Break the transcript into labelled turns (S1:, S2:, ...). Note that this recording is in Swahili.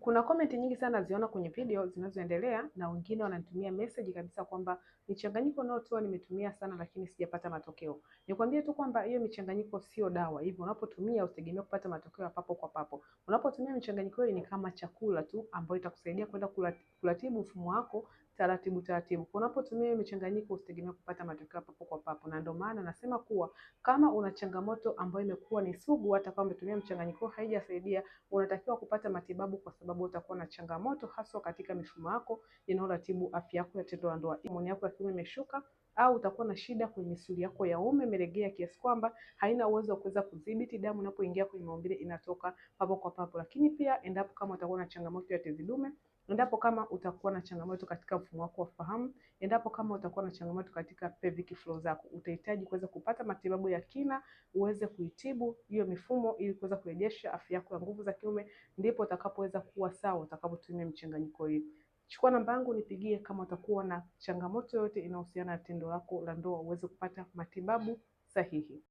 S1: Kuna comment nyingi sana naziona kwenye video zinazoendelea na wengine wananitumia message kabisa kwamba michanganyiko unayotoa nimetumia sana lakini sijapata matokeo. Nikwambie tu kwamba hiyo michanganyiko sio dawa. Hivyo unapotumia usitegemee kupata matokeo ya papo kwa papo. Unapotumia michanganyiko hiyo ni kama chakula tu ambayo itakusaidia kwenda kuratibu mfumo wako taratibu taratibu. Unapotumia michanganyiko usitegemee kupata matokeo ya papo kwa papo. Na ndio maana nasema kuwa kama una changamoto ambayo imekuwa ni sugu, hata kama umetumia mchanganyiko haijasaidia, unatakiwa kupata matibabu kwa sababu utakuwa na changamoto haswa katika mifumo yako inayoratibu afya yako ya tendo la ndoa. Homoni yako ya kiume imeshuka au utakuwa na shida kwenye misuli yako ya uume imelegea kiasi kwamba haina uwezo wa kuweza kudhibiti damu inapoingia kwenye maumbile inatoka papo kwa papo. Lakini pia endapo kama utakuwa na changamoto ya tezi dume, endapo kama utakuwa na changamoto katika mfumo wako wa fahamu, endapo kama utakuwa na changamoto katika pelvic floor zako, utahitaji kuweza kupata matibabu ya kina uweze kuitibu hiyo mifumo ili kuweza kurejesha afya yako ya nguvu za kiume, ndipo utakapoweza kuwa sawa utakapotumia mchanganyiko hii. Chukua namba yangu nipigie kama utakuwa na changamoto yoyote inayohusiana na tendo lako la ndoa uweze kupata matibabu sahihi.